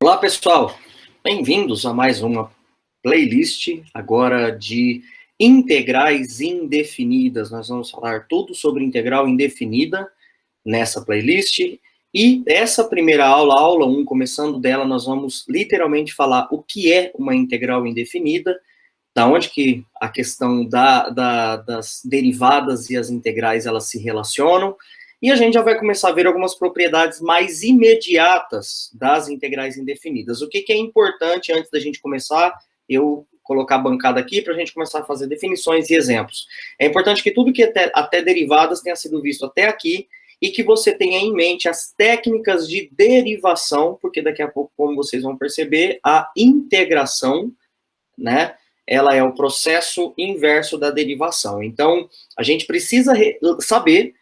Olá, pessoal. Bem-vindos a mais uma playlist, agora de integrais indefinidas. Nós vamos falar tudo sobre integral indefinida nessa playlist. E essa primeira aula, aula 1, começando dela, nós vamos literalmente falar o que é uma integral indefinida, da onde que a questão das derivadas e as integrais elas se relacionam. E a gente já vai começar a ver algumas propriedades mais imediatas das integrais indefinidas. O que é importante antes da gente começar, eu colocar a bancada aqui para a gente começar a fazer definições e exemplos. É importante que tudo que até derivadas tenha sido visto até aqui e que você tenha em mente as técnicas de derivação, porque daqui a pouco, como vocês vão perceber, a integração, né, ela é o processo inverso da derivação. Então, a gente precisa saber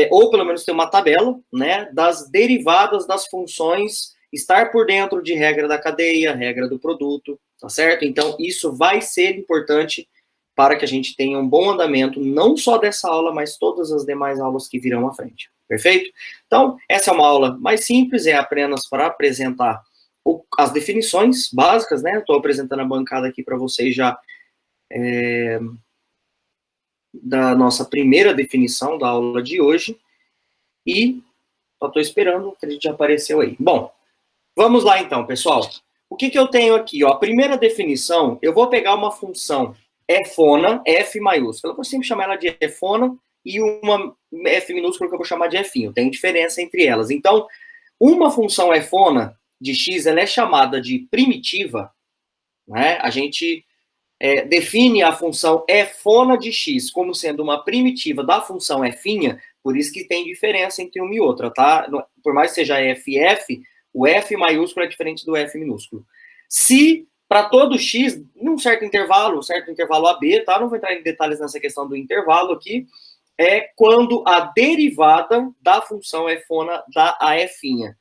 ou pelo menos ter uma tabela, né, das derivadas das funções, estar por dentro de regra da cadeia, regra do produto, tá certo? Então, isso vai ser importante para que a gente tenha um bom andamento, não só dessa aula, mas todas as demais aulas que virão à frente, perfeito? Então, essa é uma aula mais simples, é apenas para apresentar as definições básicas, né? Estou apresentando a bancada aqui para vocês já da nossa primeira definição da aula de hoje, e só estou esperando, que a gente já apareceu aí. Bom, vamos lá então, pessoal. O que eu tenho aqui? Ó, a primeira definição, eu vou pegar uma função fona, F maiúscula, eu vou sempre chamar ela de fona, e uma F minúscula que eu vou chamar de F. Tem diferença entre elas. Então, uma função fona de x, ela é chamada de primitiva, né? A gente define a função fona de x como sendo uma primitiva da função f', por isso que tem diferença entre uma e outra, tá? Por mais que seja ff, o f maiúsculo é diferente do f minúsculo. Se para todo x, num certo intervalo AB, tá? Não vou entrar em detalhes nessa questão do intervalo aqui, é quando a derivada da função fona dá a f'.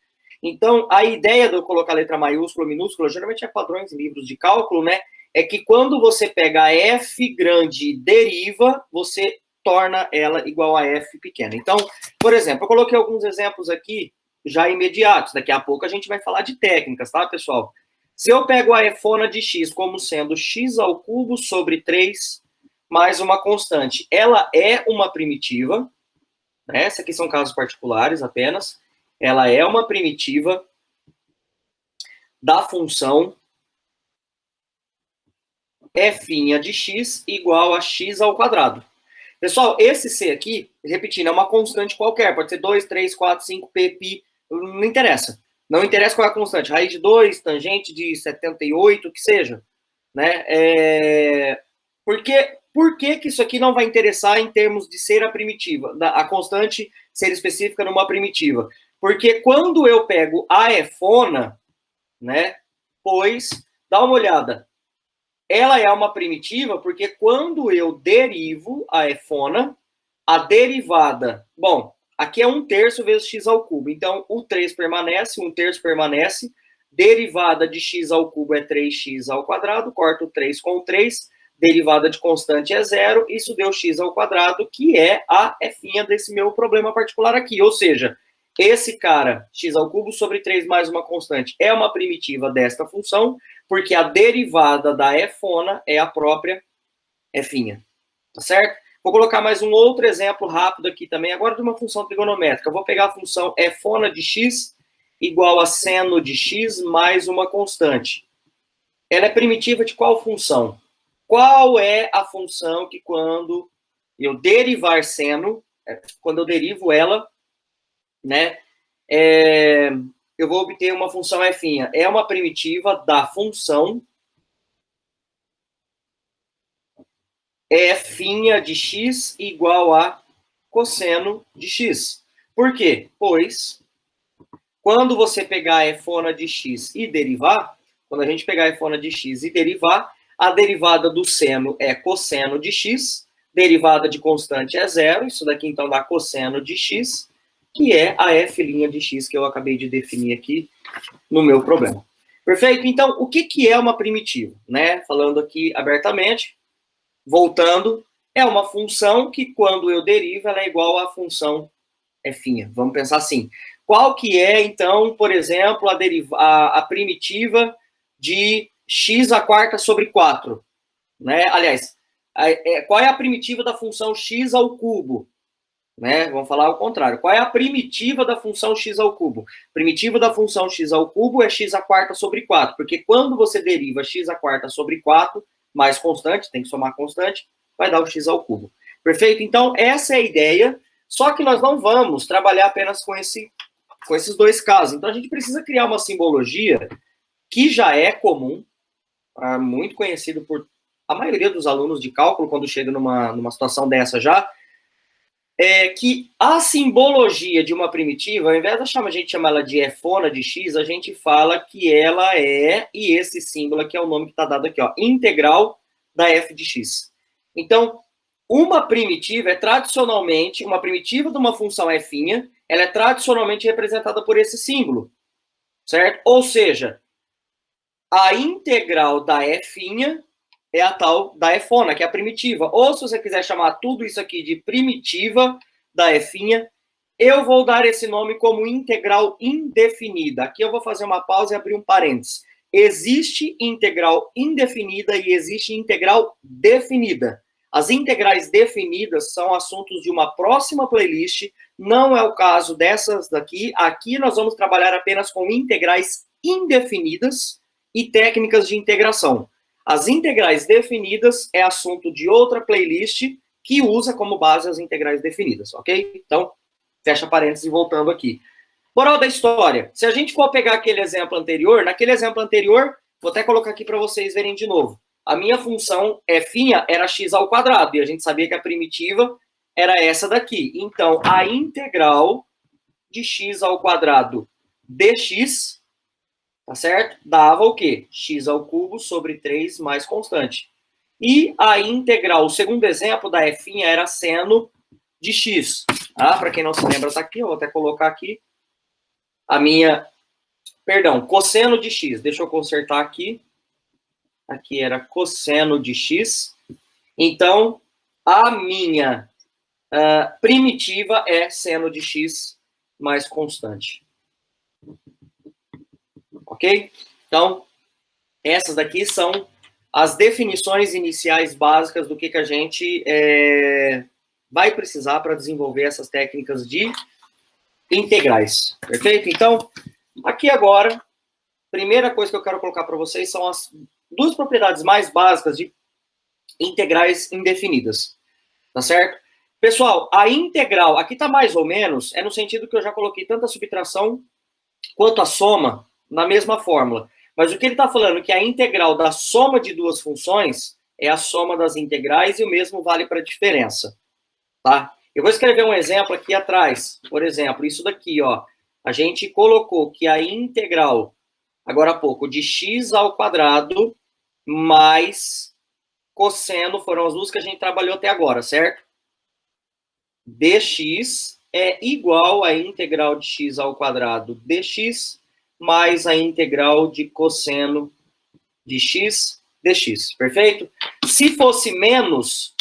Então, a ideia de eu colocar letra maiúscula ou minúscula, geralmente é padrões em livros de cálculo, né? É que quando você pega a f grande e deriva, você torna ela igual a f pequena. Então, por exemplo, eu coloquei alguns exemplos aqui já imediatos. Daqui a pouco a gente vai falar de técnicas, tá, pessoal? Se eu pego a fona de x como sendo x ao cubo sobre 3 mais uma constante, ela é uma primitiva, né? Essas aqui são casos particulares apenas. Ela é uma primitiva da função f' de x igual a x ao quadrado. Pessoal, esse c aqui, repetindo, é uma constante qualquer. Pode ser 2, 3, 4, 5, p, pi, não interessa. Não interessa qual é a constante. Raiz de 2, tangente de 78, que seja. Né? Por que isso aqui não vai interessar em termos de ser a primitiva? A constante ser específica numa primitiva? Porque quando eu pego a fona, né, pois, dá uma olhada, ela é uma primitiva porque quando eu derivo a fona, a derivada, bom, aqui é 1/3 vezes x ao cubo, então o 3 permanece, 1/3 permanece, derivada de x ao cubo é 3x ao quadrado, corto o 3 com 3, derivada de constante é 0, isso deu x ao quadrado, que é a f' desse meu problema particular aqui, ou seja, esse cara, x ao cubo sobre 3 mais uma constante, é uma primitiva desta função, porque a derivada da fona é a própria f', tá certo? Vou colocar mais um outro exemplo rápido aqui também, agora de uma função trigonométrica. Eu vou pegar a função fona de x igual a seno de x mais uma constante. Ela é primitiva de qual função? Qual é a função que quando eu derivar seno, quando eu derivo ela, né, eu vou obter uma função f'. É uma primitiva da função f' de x igual a cosseno de x. Por quê? Pois, quando você pegar a fona de x e derivar, quando a gente pegar a fona de x e derivar, a derivada do seno é cosseno de x, derivada de constante é 0, isso daqui então dá cosseno de x, que é a f' de x que eu acabei de definir aqui no meu problema. Perfeito? Então, o que é uma primitiva? Né? Falando aqui abertamente, voltando, é uma função que, quando eu derivo, ela é igual à função f'. Vamos pensar assim. qual que é, então, por exemplo, a primitiva de x à quarta sobre 4? Né? Aliás, qual é a primitiva da função x ao cubo? Né? Vamos falar ao contrário. Qual é a primitiva da função x ao cubo? Primitiva da função x ao cubo é x à quarta sobre 4, porque quando você deriva x à quarta sobre 4, mais constante, tem que somar constante, vai dar o x ao cubo. Perfeito? Então, essa é a ideia, só que nós não vamos trabalhar apenas com esses dois casos. Então, a gente precisa criar uma simbologia que já é comum, muito conhecido por a maioria dos alunos de cálculo, quando chega numa situação dessa já, que a simbologia de uma primitiva, ao invés de a gente chamar ela de efona de x, a gente fala que ela é, e esse símbolo aqui é o nome que está dado aqui, ó, integral da f de x. Então, uma primitiva é tradicionalmente, uma primitiva de uma função f', ela é tradicionalmente representada por esse símbolo, certo? Ou seja, a integral da f' é a tal da efona, que é a primitiva. Ou se você quiser chamar tudo isso aqui de primitiva da f', eu vou dar esse nome como integral indefinida. Aqui eu vou fazer uma pausa e abrir um parênteses. Existe integral indefinida e existe integral definida. As integrais definidas são assuntos de uma próxima playlist, não é o caso dessas daqui. Aqui nós vamos trabalhar apenas com integrais indefinidas e técnicas de integração. As integrais definidas é assunto de outra playlist que usa como base as integrais definidas, ok? Então, fecha parênteses e voltando aqui. Moral da história. Se a gente for pegar aquele exemplo anterior, naquele exemplo anterior, vou até colocar aqui para vocês verem de novo. A minha função f' era x ao quadrado, e a gente sabia que a primitiva era essa daqui. Então, a integral de x ao quadrado dx, tá certo? Dava o quê? X ao cubo sobre 3 mais constante. E a integral, o segundo exemplo da f' era seno de x. Para quem não se lembra, tá aqui, eu vou até colocar aqui. Cosseno de x. Deixa eu consertar aqui. Aqui era cosseno de x. Então, a minha primitiva é seno de x mais constante. Ok? Então, essas daqui são as definições iniciais básicas do que a gente vai precisar para desenvolver essas técnicas de integrais. Perfeito? Então, aqui agora, primeira coisa que eu quero colocar para vocês são as duas propriedades mais básicas de integrais indefinidas. Tá certo? Pessoal, a integral, aqui está mais ou menos, é no sentido que eu já coloquei tanto a subtração quanto a soma na mesma fórmula. Mas o que ele está falando é que a integral da soma de duas funções é a soma das integrais e o mesmo vale para a diferença. Tá? Eu vou escrever um exemplo aqui atrás. Por exemplo, isso daqui, ó. A gente colocou que a integral, agora há pouco, de x ao quadrado mais cosseno, foram as duas que a gente trabalhou até agora, certo? Dx é igual à integral de x ao quadrado dx mais a integral de cosseno de x dx, perfeito? Se fosse menos,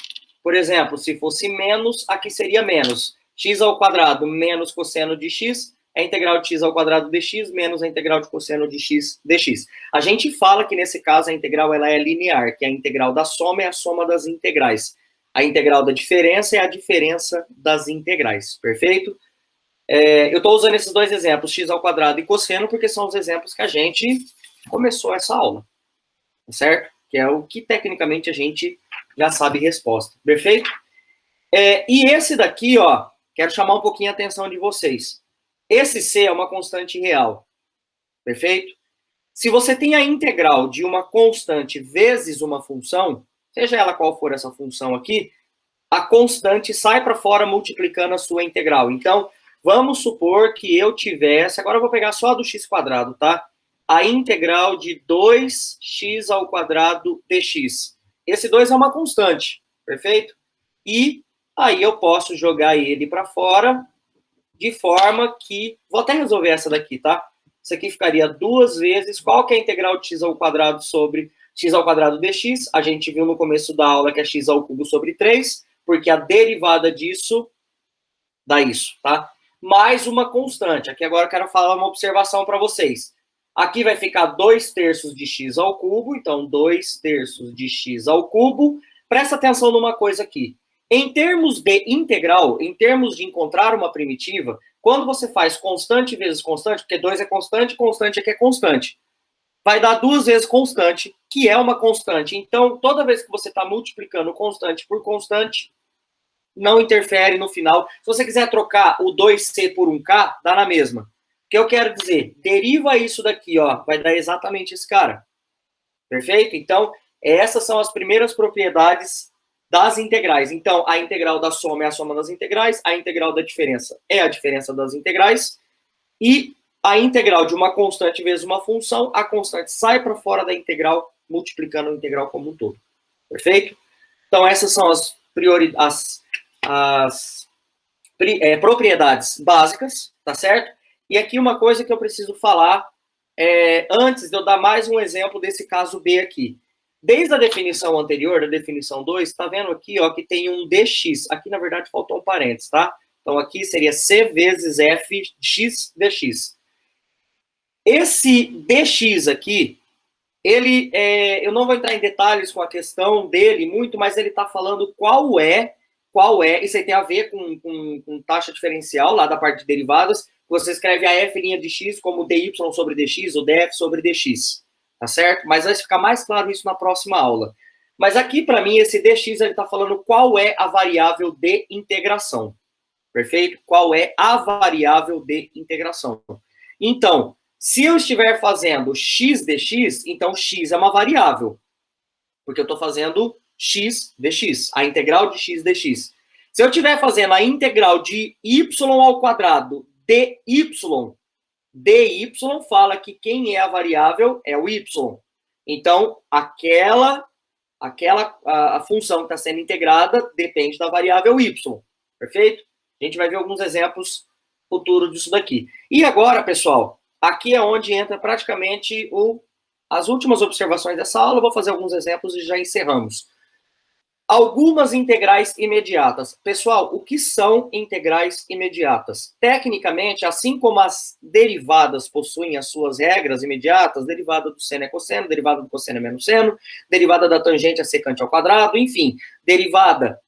por exemplo, se fosse menos, aqui seria menos. X ao quadrado menos cosseno de x é a integral de x ao quadrado dx menos a integral de cosseno de x dx. A gente fala que, nesse caso, a integral ela é linear, que a integral da soma é a soma das integrais. A integral da diferença é a diferença das integrais, perfeito? Eu estou usando esses dois exemplos, x ao quadrado e cosseno, porque são os exemplos que a gente começou essa aula, certo? Que é o que, tecnicamente, a gente já sabe resposta, perfeito? E esse daqui, ó, quero chamar um pouquinho a atenção de vocês. Esse c é uma constante real, perfeito? Se você tem a integral de uma constante vezes uma função, seja ela qual for essa função aqui, a constante sai para fora multiplicando a sua integral. Então, vamos supor que eu tivesse, agora eu vou pegar só a do x quadrado, tá? A integral de 2x ao quadrado dx. Esse 2 é uma constante, perfeito? E aí eu posso jogar ele para fora, de forma que... Vou até resolver essa daqui, tá? Isso aqui ficaria 2 vezes... Qual que é a integral de x ao quadrado sobre x ao quadrado dx? A gente viu no começo da aula que é x ao cubo sobre 3, porque a derivada disso dá isso, tá? mais uma constante. Aqui agora eu quero falar uma observação para vocês. Aqui vai ficar 2/3 de x ao cubo, então 2/3 de x ao cubo. Presta atenção numa coisa aqui. Em termos de integral, em termos de encontrar uma primitiva, quando você faz constante vezes constante, porque 2 é constante, constante aqui é constante, vai dar 2 vezes constante, que é uma constante. Então, toda vez que você está multiplicando constante por constante, não interfere no final. Se você quiser trocar o 2c por 1k, dá na mesma. O que eu quero dizer? Deriva isso daqui, ó, vai dar exatamente esse cara. Perfeito? Então, essas são as primeiras propriedades das integrais. Então, a integral da soma é a soma das integrais, a integral da diferença é a diferença das integrais, e a integral de uma constante vezes uma função, a constante sai para fora da integral, multiplicando a integral como um todo. Perfeito? Então, essas são as propriedades básicas, tá certo? E aqui uma coisa que eu preciso falar, antes de eu dar mais um exemplo desse caso B aqui. Desde a definição anterior, da definição 2, tá vendo aqui, ó, que tem um dx. Aqui, na verdade, faltou um parênteses, tá? Então, aqui seria c vezes f x dx. Esse dx aqui, ele, eu não vou entrar em detalhes com a questão dele muito, mas ele está falando qual é, isso aí tem a ver com taxa diferencial, lá da parte de derivadas, você escreve a f' de x como dy sobre dx ou df sobre dx, tá certo? Mas vai ficar mais claro isso na próxima aula. Mas aqui, para mim, esse dx, ele está falando qual é a variável de integração, perfeito? Qual é a variável de integração. Então, se eu estiver fazendo x dx, então x é uma variável, porque eu estou fazendo x dx, a integral de x dx. Se eu estiver fazendo a integral de y ao quadrado dy, dy fala que quem é a variável é o y. Então, a função que está sendo integrada depende da variável y, perfeito? A gente vai ver alguns exemplos futuros disso daqui. E agora, pessoal, aqui é onde entra praticamente as últimas observações dessa aula. Eu vou fazer alguns exemplos e já encerramos. Algumas integrais imediatas. Pessoal, o que são integrais imediatas? Tecnicamente, assim como as derivadas possuem as suas regras imediatas, derivada do seno é cosseno, derivada do cosseno é menos seno, derivada da tangente é secante ao quadrado, enfim, derivada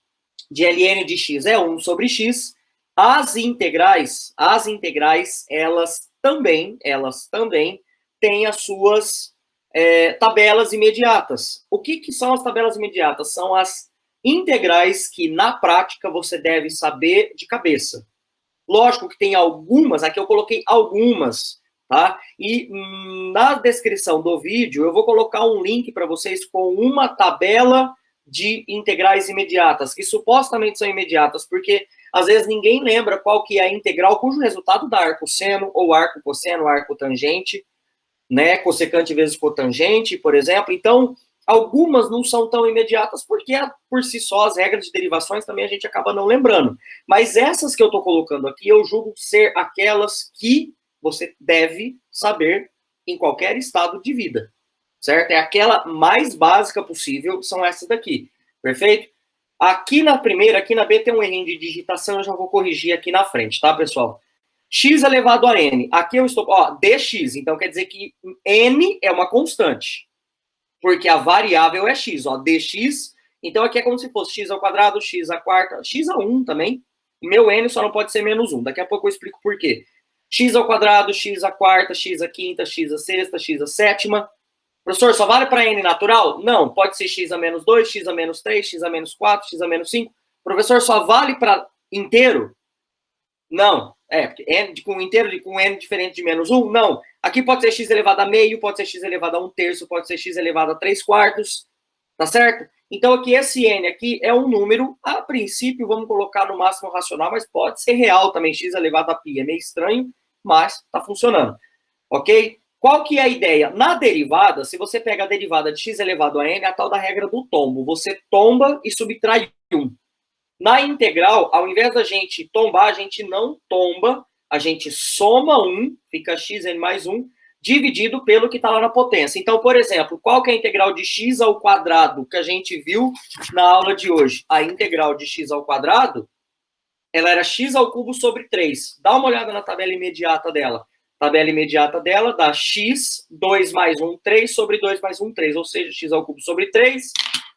de ln de x é 1 sobre x, as integrais, elas também têm as suas tabelas imediatas. O que são as tabelas imediatas? São as integrais que, na prática, você deve saber de cabeça. Lógico que tem algumas, aqui eu coloquei algumas, tá? E na descrição do vídeo, eu vou colocar um link para vocês com uma tabela de integrais imediatas, que supostamente são imediatas, porque às vezes ninguém lembra qual que é a integral cujo resultado dá arco-seno, ou arco-cosseno, arco-tangente, né, cossecante vezes cotangente, por exemplo. Então, algumas não são tão imediatas, porque por si só as regras de derivações também a gente acaba não lembrando. Mas essas que eu estou colocando aqui, eu julgo ser aquelas que você deve saber em qualquer estado de vida, certo? É aquela mais básica possível, são essas daqui, perfeito? Aqui na primeira, aqui na B tem um errinho de digitação, eu já vou corrigir aqui na frente, tá, pessoal? X elevado a n. Aqui eu estou... Ó, dx. Então, quer dizer que n é uma constante. Porque a variável é x. Ó, dx. Então, aqui é como se fosse x ao quadrado, x à quarta, x a 1 também. O meu n só não pode ser menos 1. Daqui a pouco eu explico por quê. X ao quadrado, x à quarta, x à quinta, x à sexta, x à sétima. Professor, só vale para n natural? Não. Pode ser x a menos 2, x a menos 3, x a menos 4, x a menos 5. Professor, só vale para inteiro? Não. Porque n com inteiro com n diferente de menos 1? Não. Aqui pode ser x elevado a meio, pode ser x elevado a 1/3, pode ser x elevado a 3/4, tá certo? Então, aqui, esse n aqui é um número, a princípio, vamos colocar no máximo racional, mas pode ser real também, x elevado a π. É meio estranho, mas tá funcionando, ok? Qual que é a ideia? Na derivada, se você pega a derivada de x elevado a n, é a tal da regra do tombo. Você tomba e subtrai 1. Na integral, ao invés da gente tombar, a gente não tomba, a gente soma 1, fica xn mais 1, dividido pelo que está lá na potência. Então, por exemplo, qual que é a integral de x ao quadrado que a gente viu na aula de hoje? A integral de x ao quadrado ela era x ao cubo sobre 3. Dá uma olhada na tabela imediata dela. Tabela imediata dela dá x, 2 mais 1, 3, sobre 2 mais 1, 3. Ou seja, x ao cubo sobre 3,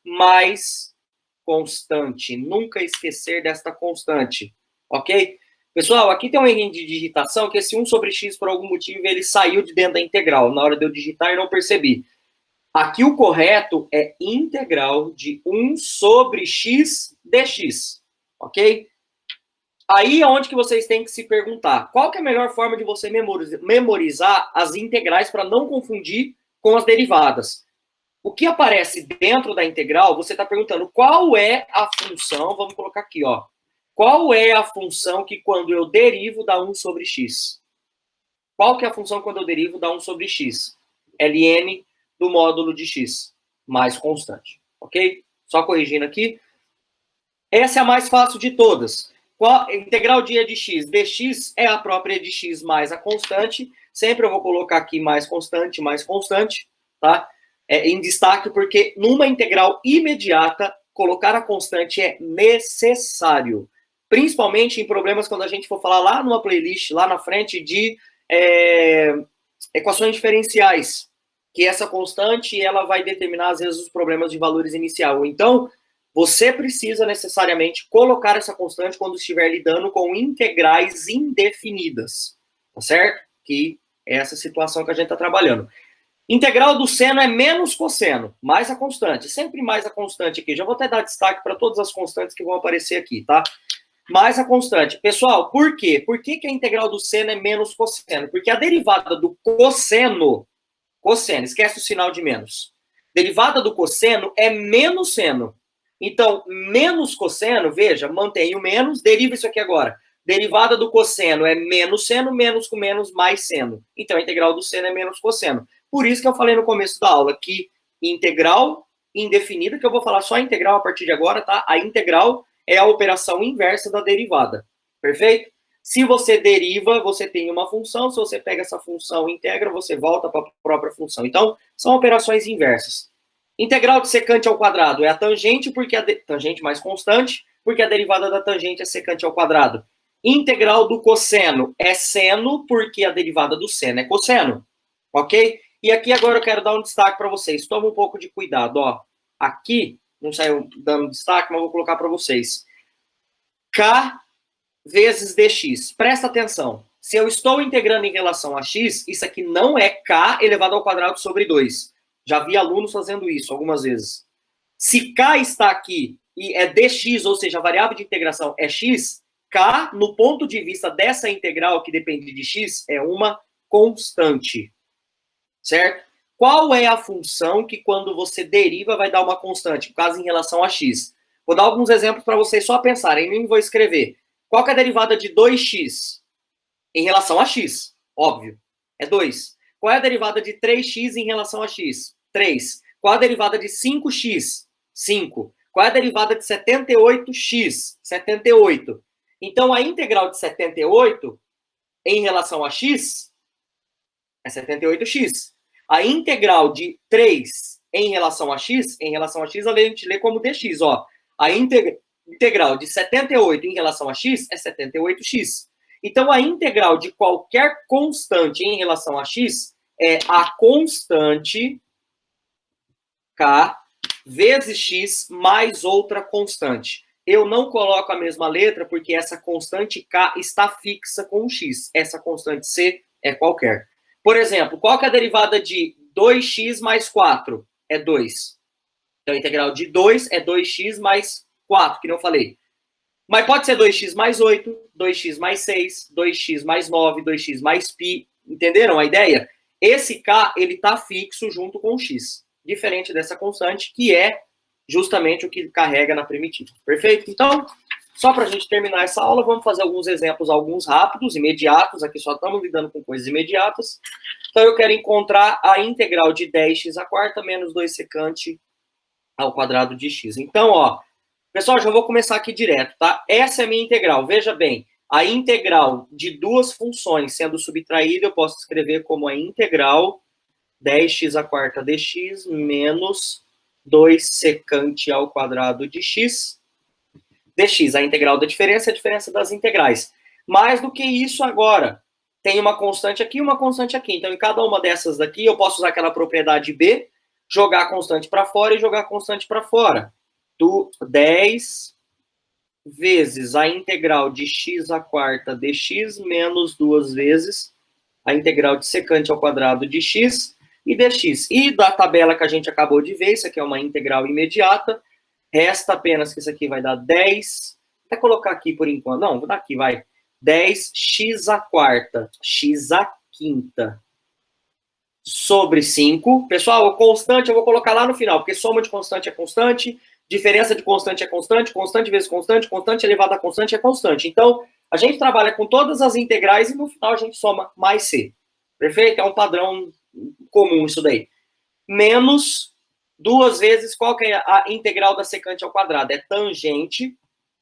mais constante. Nunca esquecer desta constante. Ok? Pessoal, aqui tem um erro de digitação, que esse 1 sobre x, por algum motivo, ele saiu de dentro da integral. Na hora de eu digitar, eu não percebi. Aqui o correto é integral de 1 sobre x dx. Ok? Aí é onde que vocês têm que se perguntar, qual que é a melhor forma de você memorizar as integrais para não confundir com as derivadas? O que aparece dentro da integral, você está perguntando qual é a função, vamos colocar aqui, ó. Qual é a função que quando eu derivo dá 1 sobre x? Qual que é a função quando eu derivo dá 1 sobre x? ln do módulo de x, mais constante, ok? Só corrigindo aqui. Essa é a mais fácil de todas. Integral de e de x dx é a própria e de x mais a constante. Sempre eu vou colocar aqui mais constante, tá? Em destaque, porque numa integral imediata, colocar a constante é necessário. Principalmente em problemas quando a gente for falar lá numa playlist, lá na frente, de equações diferenciais. Que essa constante, ela vai determinar, às vezes, os problemas de valores inicial. Então, você precisa necessariamente colocar essa constante quando estiver lidando com integrais indefinidas, tá certo? Que é essa situação que a gente está trabalhando. Integral do seno é menos cosseno, mais a constante. Sempre mais a constante aqui. Já vou até dar destaque para todas as constantes que vão aparecer aqui, tá? Mais a constante. Pessoal, por quê? Por que a integral do seno é menos cosseno? Porque a derivada do cosseno, esquece o sinal de menos. Derivada do cosseno é menos seno. Então, menos cosseno, veja, mantém o menos, deriva isso aqui agora. Derivada do cosseno é menos seno, menos com menos, mais seno. Então, a integral do seno é menos cosseno. Por isso que eu falei no começo da aula que integral indefinida, que eu vou falar só a integral a partir de agora, tá? A integral é a operação inversa da derivada. Perfeito? Se você deriva, você tem uma função. Se você pega essa função e integra, você volta para a própria função. Então, são operações inversas. Integral de secante ao quadrado é a tangente, porque tangente mais constante, porque a derivada da tangente é secante ao quadrado. Integral do cosseno é seno, porque a derivada do seno é cosseno. Ok? E aqui agora eu quero dar um destaque para vocês. Toma um pouco de cuidado, ó. Aqui, não saiu dando destaque, mas vou colocar para vocês. K vezes dx. Presta atenção. Se eu estou integrando em relação a x, isso aqui não é k elevado ao quadrado sobre 2. Já vi alunos fazendo isso algumas vezes. Se k está aqui e é dx, ou seja, a variável de integração é x, k, no ponto de vista dessa integral que depende de x, é uma constante. Certo? Qual é a função que quando você deriva vai dar uma constante, no caso em relação a x? Vou dar alguns exemplos para vocês só pensarem, nem vou escrever. Qual que é a derivada de 2x em relação a x? Óbvio, é 2. Qual é a derivada de 3x em relação a x? 3. Qual é a derivada de 5x? 5. Qual é a derivada de 78x? 78. Então, a integral de 78 em relação a x é 78x. A integral de 3 em relação a x a gente lê como dx, ó. A integral de 78 em relação a x é 78x. Então, a integral de qualquer constante em relação a x é a constante k vezes x mais outra constante. Eu não coloco a mesma letra porque essa constante k está fixa com o x. Essa constante c é qualquer. Por exemplo, qual que é a derivada de 2x mais 4? É 2. Então, a integral de 2 é 2x mais 4, que não falei. Mas pode ser 2x mais 8, 2x mais 6, 2x mais 9, 2x mais π. Entenderam a ideia? Esse k, ele está fixo junto com o x. Diferente dessa constante, que é justamente o que carrega na primitiva. Perfeito? Então, só para a gente terminar essa aula, vamos fazer alguns exemplos, alguns rápidos, imediatos. Aqui só estamos lidando com coisas imediatas. Então, eu quero encontrar a integral de 10x à quarta menos 2 secante ao quadrado de x. Então, ó, pessoal, já vou começar aqui direto, tá? Essa é a minha integral. Veja bem, a integral de duas funções sendo subtraída, eu posso escrever como a integral 10x à quarta dx menos 2 secante ao quadrado de x. dx. A integral da diferença é a diferença das integrais. Mais do que isso agora, tem uma constante aqui e uma constante aqui. Então, em cada uma dessas daqui, eu posso usar aquela propriedade B, jogar a constante para fora e jogar a constante para fora. 10 vezes a integral de x à quarta dx menos 2 vezes a integral de secante ao quadrado de x e dx. E da tabela que a gente acabou de ver, isso aqui é uma integral imediata, resta apenas que isso aqui vai dar 10, vou até colocar aqui por enquanto, não, vou dar aqui, vai, 10x à quarta, x à quinta, sobre 5. Pessoal, o constante eu vou colocar lá no final, porque soma de constante é constante, diferença de constante é constante, constante vezes constante, constante elevado a constante é constante. Então, a gente trabalha com todas as integrais e no final a gente soma mais c. Perfeito? É um padrão comum isso daí. Menos 2 vezes, qual que é a integral da secante ao quadrado? É tangente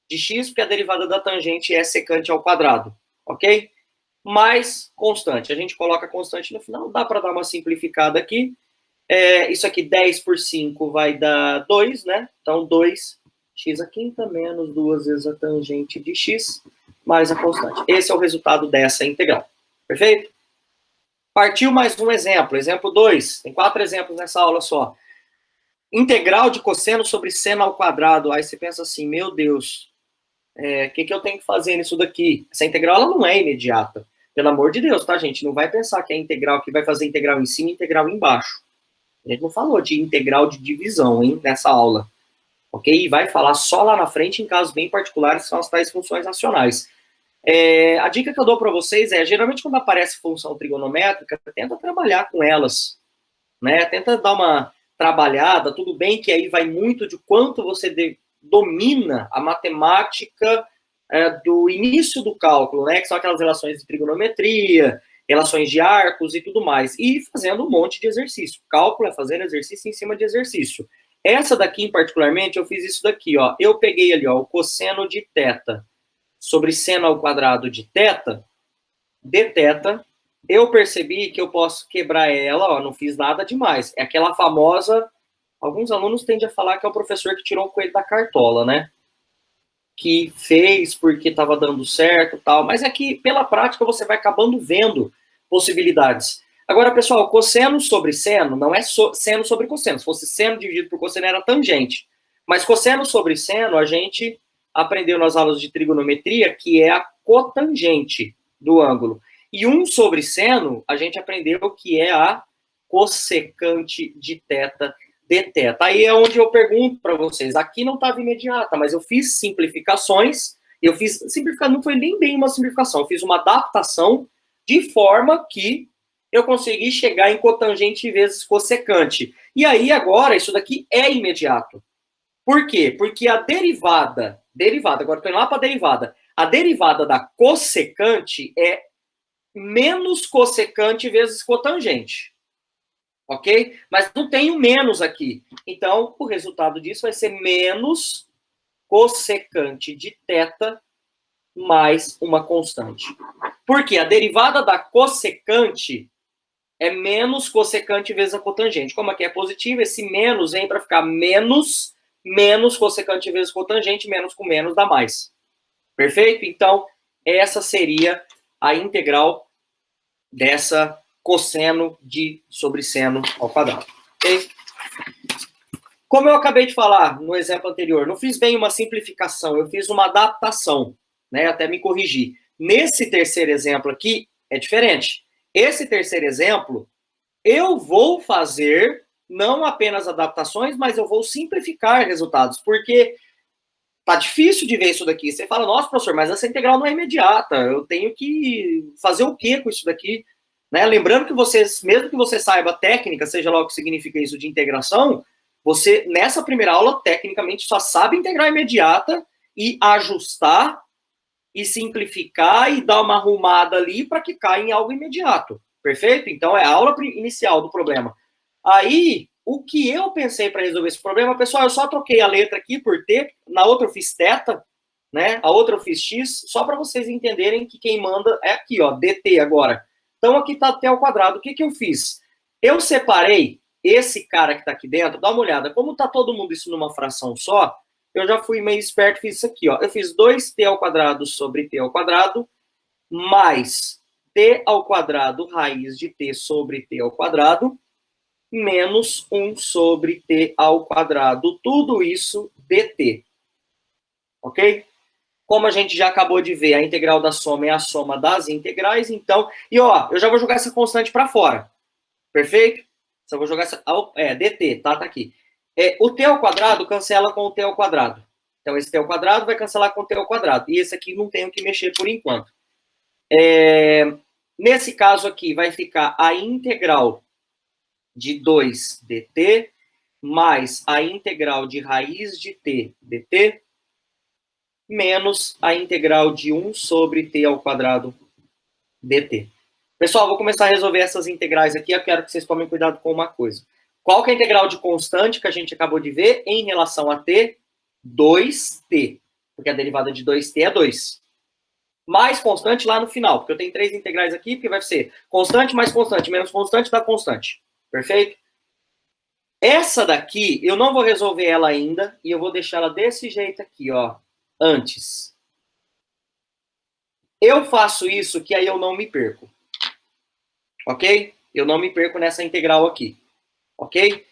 de x, porque a derivada da tangente é secante ao quadrado. Ok? Mais constante. A gente coloca constante no final, dá para dar uma simplificada aqui. Isso aqui, 10 por 5 vai dar 2, né? Então, 2x à quinta menos 2 vezes a tangente de x mais a constante. Esse é o resultado dessa integral. Perfeito? Partiu mais um exemplo. Exemplo 2. Tem 4 exemplos nessa aula só. Integral de cosseno sobre seno ao quadrado. Aí você pensa assim, meu Deus, o que eu tenho que fazer nisso daqui? Essa integral ela não é imediata. Pelo amor de Deus, tá, gente? Não vai pensar que é integral que vai fazer integral em cima e integral embaixo. A gente não falou de integral de divisão, hein, nessa aula. Ok? E vai falar só lá na frente em casos bem particulares, que são as tais funções racionais. A dica que eu dou para vocês é, geralmente quando aparece função trigonométrica, tenta trabalhar com elas, né? Tenta dar uma trabalhada, tudo bem que aí vai muito de quanto você domina a matemática do início do cálculo, né? Que são aquelas relações de trigonometria, relações de arcos e tudo mais, e fazendo um monte de exercício. Cálculo é fazer exercício em cima de exercício. Essa daqui, particularmente, eu fiz isso daqui, ó. Eu peguei ali, ó, o cosseno de θ sobre seno ao quadrado de θ, eu percebi que eu posso quebrar ela, ó, não fiz nada demais. É aquela famosa, alguns alunos tendem a falar que é o professor que tirou o coelho da cartola, né? Que fez porque estava dando certo e tal, mas é que pela prática você vai acabando vendo possibilidades. Agora, pessoal, cosseno sobre seno não é seno sobre cosseno. Se fosse seno dividido por cosseno era tangente. Mas cosseno sobre seno a gente aprendeu nas aulas de trigonometria que é a cotangente do ângulo. E 1 sobre seno a gente aprendeu que é a cossecante de θ dθ. Aí é onde eu pergunto para vocês, aqui não estava imediata, mas eu fiz simplificações, simplificar não foi nem bem uma simplificação, eu fiz uma adaptação de forma que eu consegui chegar em cotangente vezes cossecante. E aí agora isso daqui é imediato. Por quê? Porque a derivada, agora estou indo lá para a derivada da cossecante é menos cossecante vezes cotangente. Ok? Mas não tem o menos aqui. Então, o resultado disso vai ser menos cossecante de θ mais uma constante. Porque a derivada da cossecante é menos cossecante vezes a cotangente. Como aqui é positivo, esse menos vem para ficar menos cossecante vezes cotangente, menos com menos dá mais. Perfeito? Então, essa seria a integral dessa cosseno sobre seno ao quadrado. Okay? Como eu acabei de falar no exemplo anterior, não fiz bem uma simplificação, eu fiz uma adaptação, né? Até me corrigir. Nesse terceiro exemplo aqui, é diferente. Esse terceiro exemplo, eu vou fazer não apenas adaptações, mas eu vou simplificar resultados, porque tá difícil de ver isso daqui. Você fala, nossa, professor, mas essa integral não é imediata, eu tenho que fazer o quê com isso daqui? Né? Lembrando que mesmo que você saiba técnica, seja lá o que significa isso de integração, você, nessa primeira aula, tecnicamente, só sabe integrar imediata e ajustar e simplificar e dar uma arrumada ali para que caia em algo imediato. Perfeito? Então, é a aula inicial do problema. Aí, o que eu pensei para resolver esse problema, pessoal, eu só troquei a letra aqui por T, na outra eu fiz θ, né? A outra eu fiz X, só para vocês entenderem que quem manda é aqui, ó, dt agora. Então, aqui está t ao quadrado. O que eu fiz? Eu separei esse cara que está aqui dentro, dá uma olhada. Como está todo mundo isso numa fração só, eu já fui meio esperto e fiz isso aqui, ó. Eu fiz 2t ao quadrado sobre t ao quadrado, mais t ao quadrado raiz de t sobre t ao quadrado, menos 1 sobre t ao quadrado. Tudo isso dt. Ok? Como a gente já acabou de ver, a integral da soma é a soma das integrais, então... E, ó, eu já vou jogar essa constante para fora. Perfeito? Só vou jogar essa... dt, tá? Tá aqui. O t ao quadrado cancela com o t ao quadrado. Então, esse t ao quadrado vai cancelar com o t ao quadrado. E esse aqui não tenho que mexer por enquanto. Nesse caso aqui, vai ficar a integral de 2 dt mais a integral de raiz de t dt menos a integral de 1 sobre t ao quadrado dt. Pessoal, vou começar a resolver essas integrais aqui. Eu quero que vocês tomem cuidado com uma coisa. Qual que é a integral de constante que a gente acabou de ver em relação a t? 2t. Porque a derivada de 2t é 2. Mais constante lá no final. Porque eu tenho 3 integrais aqui, porque vai ser constante mais constante, menos constante dá constante. Perfeito? Essa daqui, eu não vou resolver ela ainda. E eu vou deixar ela desse jeito aqui, ó. Antes. Eu faço isso que aí eu não me perco. Ok? Eu não me perco nessa integral aqui. Ok?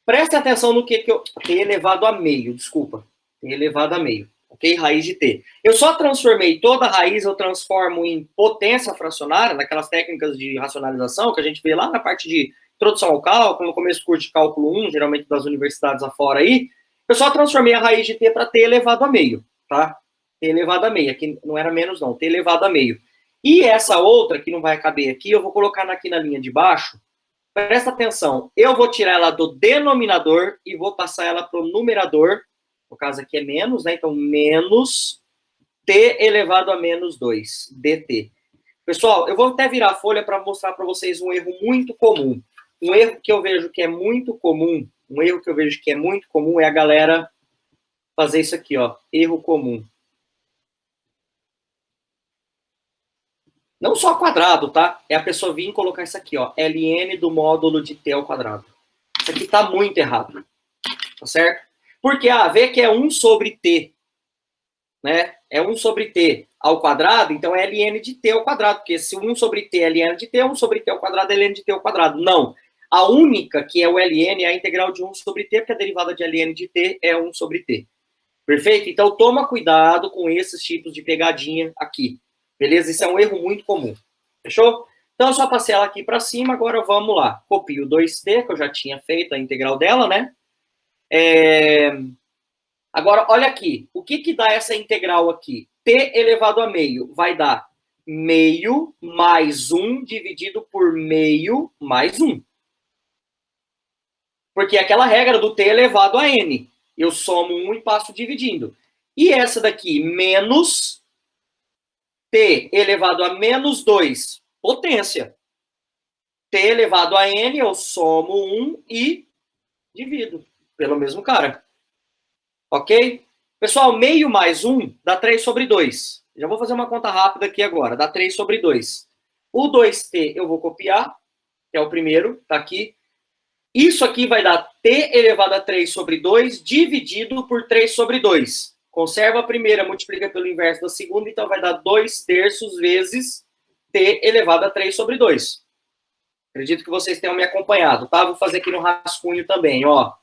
Preste atenção no que eu... t elevado a meio, desculpa. T elevado a meio. Ok? Raiz de t. Eu só transformei toda a raiz, eu transformo em potência fracionária, naquelas técnicas de racionalização que a gente vê lá na parte de introdução ao cálculo, no começo do curso de cálculo 1, geralmente das universidades afora aí. Eu só transformei a raiz de t para t elevado a meio. Tá? T elevado a meio. Aqui não era menos não, t elevado a meio. E essa outra, que não vai caber aqui, eu vou colocar aqui na linha de baixo. Presta atenção, eu vou tirar ela do denominador e vou passar ela para o numerador. No caso aqui é menos, né? Então, menos t elevado a menos 2, dt. Pessoal, eu vou até virar a folha para mostrar para vocês um erro muito comum. Um erro que eu vejo que é muito comum, é a galera fazer isso aqui, ó. Erro comum. Não só quadrado, tá? É a pessoa vir e colocar isso aqui, ó. ln do módulo de t ao quadrado. Isso aqui tá muito errado. Tá certo? Porque, vê que é 1 sobre t. Né? É 1 sobre t ao quadrado, então é ln de t ao quadrado. Porque se 1 sobre t é ln de t, 1 sobre t ao quadrado é ln de t ao quadrado. Não. A única que é o ln é a integral de 1 sobre t, porque a derivada de ln de t é 1 sobre t. Perfeito? Então, toma cuidado com esses tipos de pegadinha aqui. Beleza? Isso é um erro muito comum. Fechou? Então, eu só passei ela aqui para cima. Agora, vamos lá. Copio 2t, que eu já tinha feito a integral dela, né? Agora, olha aqui. O que dá essa integral aqui? T elevado a meio vai dar meio mais 1 dividido por meio mais 1. Porque é aquela regra do t elevado a n. Eu somo 1 e passo dividindo. E essa daqui, menos t elevado a menos 2, potência. T elevado a n, eu somo 1 e divido pelo mesmo cara. Ok? Pessoal, meio mais 1 dá 3 sobre 2. Já vou fazer uma conta rápida aqui agora. Dá 3 sobre 2. O 2t eu vou copiar, que é o primeiro, tá aqui. Isso aqui vai dar t elevado a 3 sobre 2 dividido por 3 sobre 2. Conserva a primeira, multiplica pelo inverso da segunda, então vai dar 2/3 vezes t elevado a 3 sobre 2. Acredito que vocês tenham me acompanhado, tá? Vou fazer aqui no rascunho também, ó.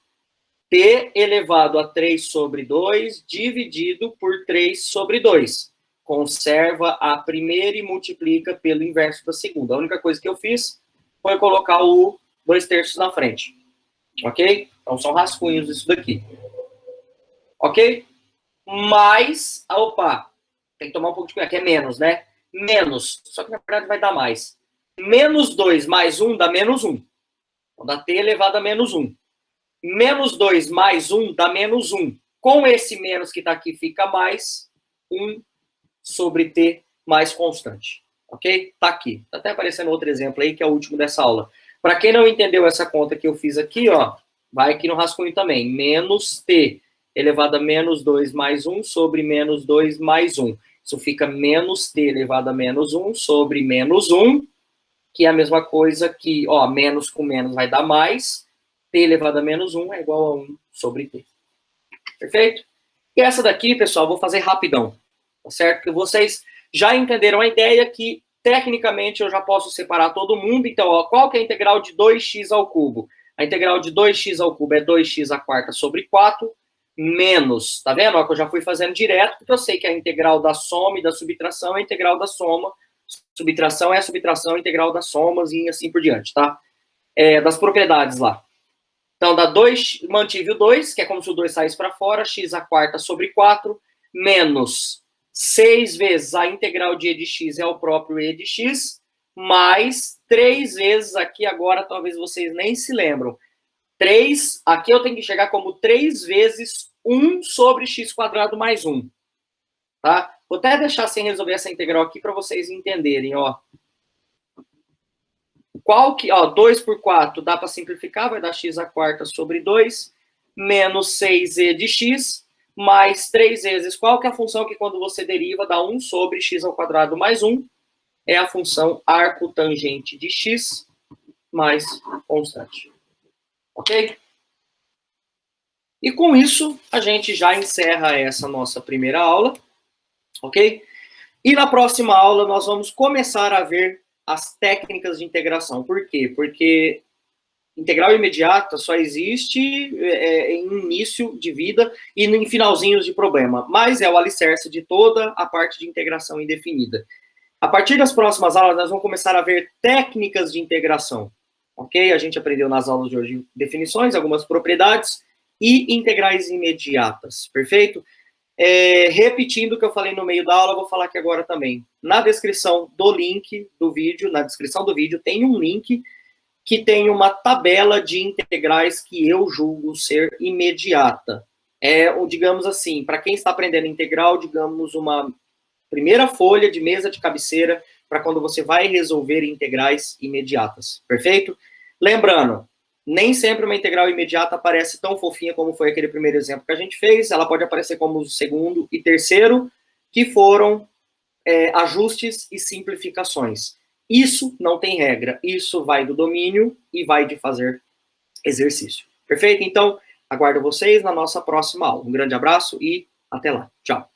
T elevado a 3 sobre 2 dividido por 3 sobre 2. Conserva a primeira e multiplica pelo inverso da segunda. A única coisa que eu fiz foi colocar o 2/3 na frente. Ok? Então, são rascunhos isso daqui. Ok? Mais, opa, tem que tomar um pouco de cuidado, que é menos, né? Menos, só que na verdade vai dar mais. Menos 2 mais 1 dá menos 1. Então, dá t elevado a menos 1. Menos 2 mais 1 dá menos 1. Com esse menos que está aqui, fica mais 1 sobre t mais constante. Ok? Está aqui. Está até aparecendo outro exemplo aí, que é o último dessa aula. Para quem não entendeu essa conta que eu fiz aqui, ó, vai aqui no rascunho também. Menos t elevado a menos 2 mais 1 sobre menos 2 mais 1. Isso fica menos t elevado a menos 1 sobre menos 1, que é a mesma coisa que, ó, menos com menos vai dar mais. T elevado a menos 1 é igual a 1 sobre t. Perfeito? E essa daqui, pessoal, eu vou fazer rapidão, tá certo? Porque vocês já entenderam a ideia que, tecnicamente, eu já posso separar todo mundo. Então, ó, qual que é a integral de 2x ao cubo? A integral de 2x ao cubo é 2x à quarta sobre 4, menos, tá vendo? Ó, que eu já fui fazendo direto, porque eu sei que a integral da soma e da subtração é a integral da soma, subtração é a subtração integral das somas e assim por diante, tá? Das propriedades lá. Então, dá 2, mantive o 2, que é como se o 2 saísse para fora, x à quarta sobre 4, menos 6 vezes a integral de e de x é o próprio e de x, mais 3 vezes aqui, agora talvez vocês nem se lembram. 3, aqui eu tenho que chegar como 3 vezes 1 sobre x quadrado mais 1. Tá? Vou até deixar sem resolver essa integral aqui para vocês entenderem, ó. Qual que, ó, 2 por 4 dá para simplificar, vai dar x à quarta sobre 2, menos 6e de x, mais 3 vezes, qual que é a função que quando você deriva dá 1 sobre x ao quadrado mais 1? É a função arco tangente de x mais constante. Ok? E com isso, a gente já encerra essa nossa primeira aula, ok? E na próxima aula nós vamos começar a ver as técnicas de integração. Por quê? Porque integral imediata só existe em início de vida e em finalzinhos de problema, mas é o alicerce de toda a parte de integração indefinida. A partir das próximas aulas, nós vamos começar a ver técnicas de integração, ok? A gente aprendeu nas aulas de hoje definições, algumas propriedades e integrais imediatas, perfeito? Repetindo o que eu falei no meio da aula, vou falar aqui agora também. Na descrição do link do vídeo, na descrição do vídeo, tem um link que tem uma tabela de integrais que eu julgo ser imediata. Digamos assim, para quem está aprendendo integral, digamos, uma primeira folha de mesa de cabeceira para quando você vai resolver integrais imediatas, perfeito? Lembrando, nem sempre uma integral imediata aparece tão fofinha como foi aquele primeiro exemplo que a gente fez, ela pode aparecer como o segundo e terceiro, que foram ajustes e simplificações. Isso não tem regra, isso vai do domínio e vai de fazer exercício. Perfeito? Então, aguardo vocês na nossa próxima aula. Um grande abraço e até lá. Tchau.